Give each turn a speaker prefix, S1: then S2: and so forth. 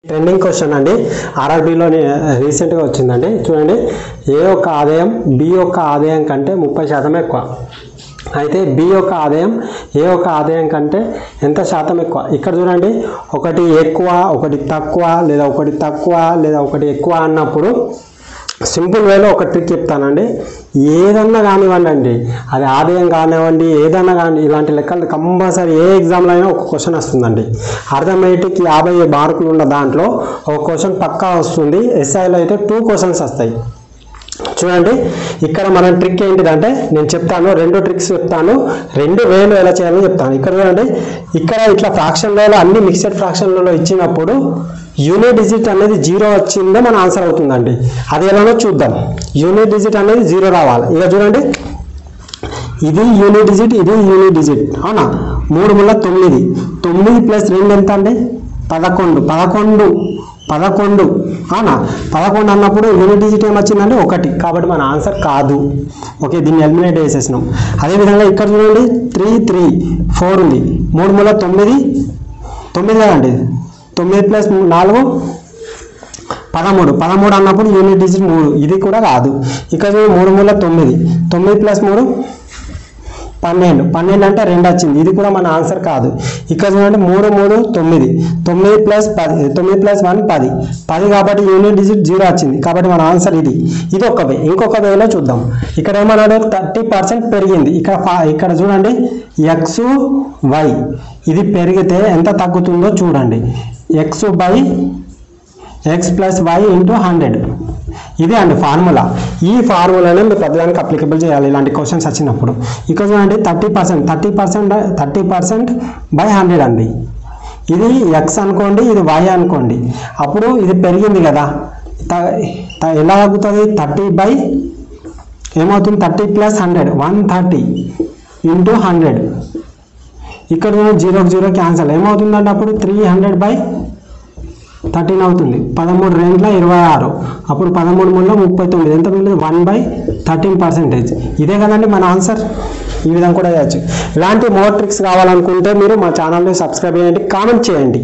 S1: Trending question అండి ఆర్ఆర్బీలోని రీసెంట్గా వచ్చిందండి. చూడండి, ఏ యొక్క ఆదాయం బి యొక్క ఆదాయం కంటే 30% ఎక్కువ. అయితే బి యొక్క ఆదాయం ఏ యొక్క ఆదాయం కంటే ఎంత శాతం ఎక్కువ? ఇక్కడ చూడండి, ఒకటి ఎక్కువ ఒకటి తక్కువ లేదా ఒకటి తక్కువ లేదా ఒకటి ఎక్కువ అన్నప్పుడు సింపుల్ వేలో ఒక ట్రిక్ చెప్తానండి. ఏదన్నా కానివ్వండి అండి, అది ఆదాయం కానివ్వండి, ఏదన్నా కానీ ఇలాంటి లెక్కలు కంపల్సరీ ఏ ఎగ్జామ్లో అయినా ఒక క్వశ్చన్ వస్తుందండి. అర్థమెటిక్ 50 మార్కులు ఉన్న దాంట్లో ఒక క్వశ్చన్ పక్కా వస్తుంది. ఎస్ఐలో అయితే 2 క్వశ్చన్స్ వస్తాయి. చూడండి, ఇక్కడ మన ట్రిక్ ఏంటిదంటే నేను చెప్తాను, 2 ట్రిక్స్ చెప్తాను, 2 వేలు ఎలా చేయాలని చెప్తాను. ఇక్కడ చూడండి, ఇక్కడ ఇట్లా ఫ్రాక్షన్లలో అన్ని మిక్స్డ్ ఫ్రాక్షన్లలో ఇచ్చినప్పుడు యూనిట్ డిజిట్ అనేది 0 వచ్చిందో మన ఆన్సర్ అవుతుందండి. అది ఎలానో చూద్దాం. యూనిట్ డిజిట్ అనేది 0 రావాలి. ఇక చూడండి, ఇది యూనిట్ డిజిట్, ఇది యూనిట్ డిజిట్, అవునా? 3 × 9, 9 + 2 ఎంత అండి? 11, 11 అవునా? 11 అన్నప్పుడు యూనిట్ డిజిట్ ఏమొచ్చిందంటే 1, కాబట్టి మన ఆన్సర్ కాదు. ఓకే, దీన్ని ఎలిమినేట్ చేసేసినాం. అదేవిధంగా ఇక్కడ చూడండి, 3, 3, 4 ఉంది. 3 × 9, 9 కదండి. 9 + 4 13, 13 అన్నప్పుడు యూనిట్ డిజిట్ 3, ఇది కూడా కాదు. ఇక్కడ 3 × 9, 9 + 3 12, 12 అంటే 2 వచ్చింది, ఇది కూడా మన ఆన్సర్ కాదు. ఇక్కడ చూడండి, 3, 3, 9, 9 + 10, 9 + 1 10, 10 కాబట్టి యూనిట్ డిజిట్ 0 వచ్చింది, కాబట్టి మన ఆన్సర్ ఇది. ఇది ఒక వే. ఇంకొక వేలో చూద్దాం. ఇక్కడ ఏమన్నాడు? 30% పెరిగింది. ఇక్కడ చూడండి, ఎక్స్ వై ఇది పెరిగితే ఎంత తగ్గుతుందో చూడండి. x + y × 100, ఇదే అండి ఫార్ములా. ఈ ఫార్ములానే మీరు పెద్దదానికి అప్లికబుల్ చేయాలి ఇలాంటి క్వశ్చన్స్ వచ్చినప్పుడు. ఇక్కడ చూడండి, 30% / 100 అండి. ఇది x అనుకోండి, ఇది y అనుకోండి. అప్పుడు ఇది పెరిగింది కదా, ఎలా తగ్గుతుంది? 30 ఏమవుతుంది? 30 + 100 130 × 100. ఇక్కడ 0 0 క్యాన్సల్, ఏమవుతుందంటే అప్పుడు 300/13 అవుతుంది. 13 2 26, అప్పుడు 13 3 39, ఎంత మిగిలింది? 1/13%. ఇదే కదండి మన ఆన్సర్. ఈ విధంగా కూడా చేయొచ్చు. ఇలాంటి మోర్ ట్రిక్స్ కావాలనుకుంటే మీరు మా ఛానల్ని సబ్స్క్రైబ్ చేయండి, కామెంట్ చేయండి.